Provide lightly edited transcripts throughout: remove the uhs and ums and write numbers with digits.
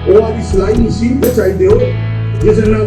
ਉਹ ਵਾਲੀ ਸਿਲਾਈ ਮਸ਼ੀਨ ਤੇ ਚਾਹੀਦੇ ਹੋ ਜਿਸ ਨਾਲ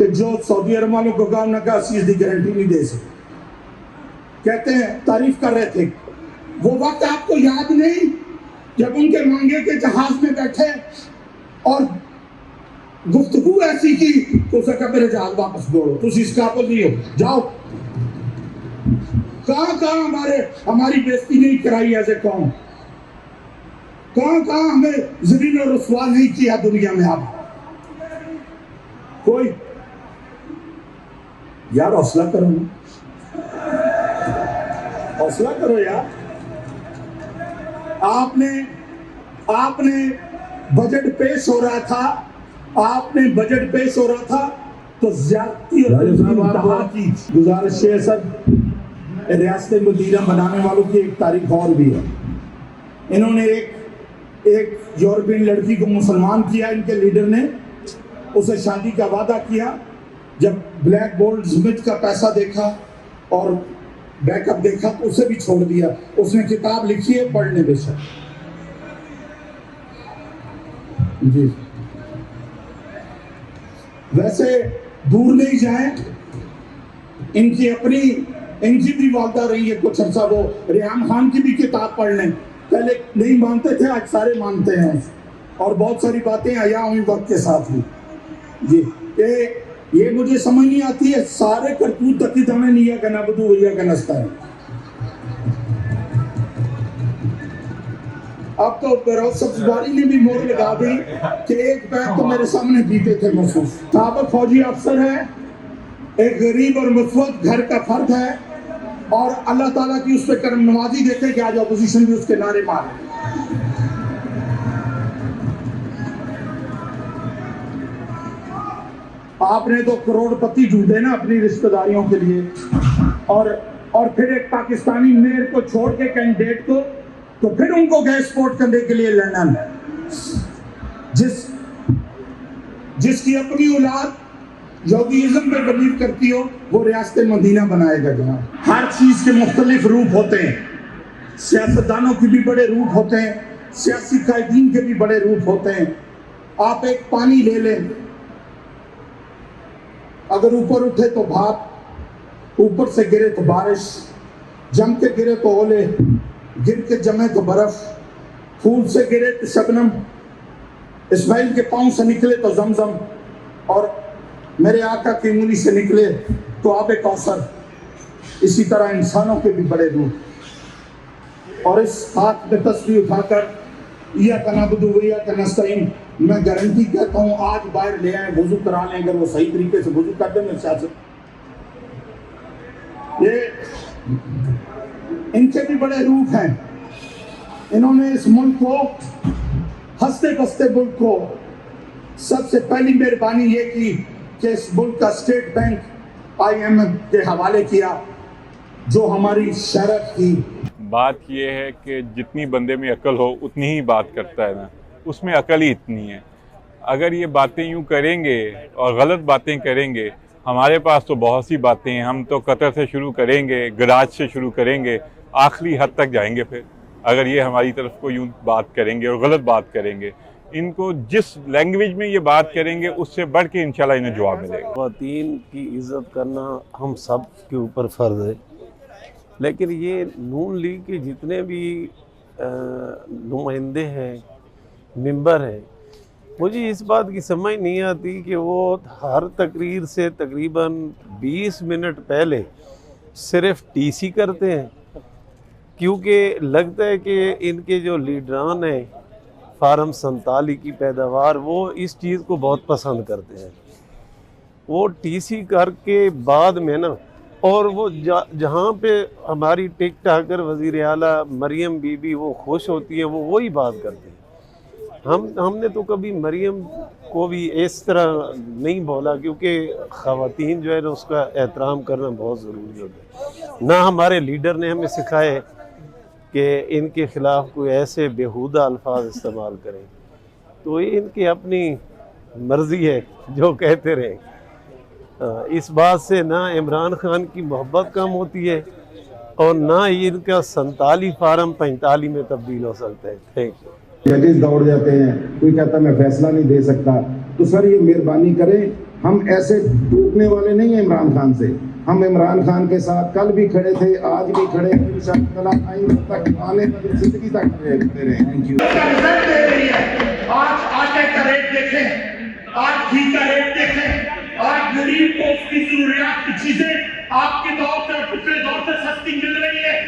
کہ جو سعودی عرب والوں کو کہا انہوں نے کہا سی دی گارنٹی نہیں دے سکتے. کہتے ہیں تعریف کر رہے تھے وہ وقت آپ کو یاد نہیں جب ان کے مانگے کے جہاز میں بیٹھے اور گفتگو ایسی کی تو اسے کہا میرے جہاز واپس دوڑو تم اس قابل نہیں ہو جاؤ. کہاں ہماری بےزتی نہیں کرائی ایسے قوم, کہاں ہمیں ذلیل و رسوا نہیں کیا دنیا میں. آپ کوئی یار حوصلہ کرو, حوصلہ کرو یار. آپ نے بجٹ پیش ہو رہا تھا تو زیادتی اور انتہا کی گزارش ہے. سب ریاست مدینہ بنانے والوں کی ایک تاریخ اور بھی ہے. انہوں نے ایک یورپین لڑکی کو مسلمان کیا, ان کے لیڈر نے اسے شادی کا وعدہ کیا. جب بلیک گولڈ سمتھ کا پیسہ دیکھا اور بیک اپ دیکھا تو اسے بھی چھوڑ دیا. اس نے کتاب لکھی ہے, پڑھنے بے شک. جی ویسے دور نہیں جائیں, ان کی بھی والدہ رہی ہے کچھ عرصہ. وہ ریحان خان کی بھی کتاب پڑھ لیں. پہلے نہیں مانتے تھے, آج سارے مانتے ہیں اور بہت ساری باتیں آیا ہوئی وقت کے ساتھ ہی. جی یہ مجھے سمجھ نہیں آتی ہے سارے کرتوت تکی دانے نہیں کا نبدو ہوئی کا نستا ہے. اب تو سبزواری نے بھی مور لگا دی کہ ایک بیگ تو میرے سامنے پیتے تھے محسوس. سابق فوجی افسر ہے, ایک غریب اور مفت گھر کا فرد ہے, اور اللہ تعالیٰ کی اس پہ کرم نوازی دیکھے کہ آج اپوزیشن بھی اس کے نعرے مارے. آپ نے تو کروڑ پتی ڈھونڈے نا اپنی رشتہ داریوں کے لیے, اور پھر ایک پاکستانی میئر کو چھوڑ کے کینڈیڈیٹ کو, تو پھر ان کو گئے سپورٹ کرنے کے لیے لندن. جس کی اپنی اولاد یہودیزم پہ بلیو کرتی ہو وہ ریاست مدینہ بنائے گا. جناب ہر چیز کے مختلف روپ ہوتے ہیں, سیاستدانوں کے بھی بڑے روپ ہوتے ہیں, سیاسی قائدین کے بھی بڑے روپ ہوتے ہیں. آپ ایک پانی لے لیں, اگر اوپر اٹھے تو بھاپ, اوپر سے گرے تو بارش, جم کے گرے تو اولے, گر کے جمے تو برف, پھول سے گرے تو شبنم, اسماعیل کے پاؤں سے نکلے تو زمزم, اور میرے آقا کی انگلی سے نکلے تو آب کوثر. اسی طرح انسانوں کے بھی بڑے روپ. اور اس ہاتھ میں تسبیح اٹھا کر ایاک نعبد و ایاک نستعین, میں گارنٹی کہتا ہوں آج باہر لے آئیں, وضو کرا لیں. اگر وہ صحیح طریقے سے وضو کر دیں میں سیاست, یہ ان کے بھی بڑے روپ ہیں. انہوں نے اس ملک کو, ہنستے بستے ملک کو, سب سے پہلی مہربانی یہ کی کہ اس ملک کا اسٹیٹ بینک IMF کے حوالے کیا, جو ہماری شرط تھی. بات یہ ہے کہ جتنی بندے میں عقل ہو اتنی ہی بات کرتا ہے نا, اس میں عقل ہی اتنی ہے. اگر یہ باتیں یوں کریں گے اور غلط باتیں کریں گے, ہمارے پاس تو بہت سی باتیں ہیں. ہم تو قطر سے شروع کریں گے, گراج سے شروع کریں گے, آخری حد تک جائیں گے. پھر اگر یہ ہماری طرف کو یوں بات کریں گے اور غلط بات کریں گے, ان کو جس لینگویج میں یہ بات کریں گے اس سے بڑھ کے انشاءاللہ انہیں جواب ملے گا. خواتین کی عزت کرنا ہم سب کے اوپر فرض ہے, لیکن یہ نون لیگ کے جتنے بھی نمائندے ہیں, ممبر ہیں, مجھے اس بات کی سمجھ نہیں آتی کہ وہ ہر تقریر سے تقریباً 20 منٹ پہلے صرف ٹی سی کرتے ہیں, کیونکہ لگتا ہے کہ ان کے جو لیڈران ہیں فارم 47 کی پیداوار, وہ اس چیز کو بہت پسند کرتے ہیں. وہ ٹی سی کر کے بعد میں نا, اور وہ جہاں پہ ہماری ٹک ٹاکر وزیر اعلیٰ مریم بی بی وہ خوش ہوتی ہیں, وہ وہی بات کرتے ہیں. ہم نے تو کبھی مریم کو بھی اس طرح نہیں بولا, کیونکہ خواتین جو ہے نا اس کا احترام کرنا بہت ضروری ہوتا ہے. نہ ہمارے لیڈر نے ہمیں سکھائے کہ ان کے خلاف کوئی ایسے بیہودہ الفاظ استعمال کریں. تو یہ ان کی اپنی مرضی ہے, جو کہتے رہیں. اس بات سے نہ عمران خان کی محبت کم ہوتی ہے اور نہ ہی ان کا 47 فارم 45 میں تبدیل ہو سکتا ہے. Thank you. ججز دوڑ جاتے ہیں, کوئی کہتا ہے میں فیصلہ نہیں دے سکتا. تو سر یہ مہربانی کریں ہم ایسے ٹوٹنے والے نہیں ہیں عمران خان سے. ہم عمران خان کے ساتھ کل بھی کھڑے تھے, آج بھی کھڑے ہیں, انشاءاللہ آئندہ تک آنے والی زندگی تک کھڑے رہیں. آج آٹے کا ریٹ دیکھیں, آج گھی کا ریٹ دیکھیں, آج غریب کو اس کی ضروریات کی چیزیں آپ کے دور سے پچھلے دور سے سستی مل رہی ہے.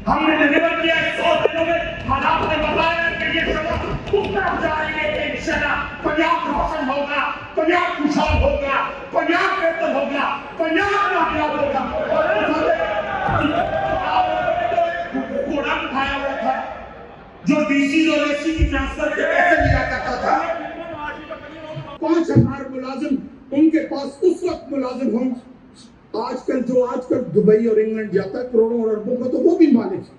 ہم نے ڈیلیور کیا 100 دنوں میں, حالات نے بتایا کہ یہ سب اتنا جائیں گے کہ انشاءاللہ پنجاب روشن ہوگا, پنجاب خوشحال ہوگا, پنجاب بہتر ہوگا, پنجاب کامیاب ہوگا. کوڑا اٹھایا ہوا تھا جو ڈی سی اور اے سی کی ٹرانسفر کے پیسے لیا کرتا تھا. 5,000 ملازم ان کے پاس اس وقت ملازم ہوں. آج کل دبئی اور انگلینڈ جاتا ہے کروڑوں اور اربوں کا, تو وہ بھی مالک ہے.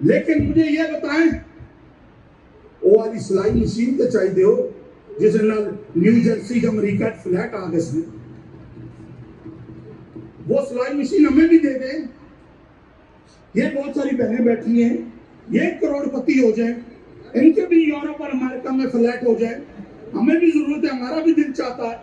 لیکن مجھے یہ بتائیں, وہ والی سلائی مشین تو چاہیے ہو جس نے نیو جرسی کا امریکہ فلیٹ آ گئے, وہ سلائی مشین ہمیں بھی دے دیں. یہ بہت ساری بہنیں بیٹھی ہیں, یہ کروڑ پتی ہو جائیں, ان کے بھی یورپ اور امریکہ میں فلیٹ ہو جائے. ہمیں بھی ضرورت ہے, ہمارا بھی دل چاہتا ہے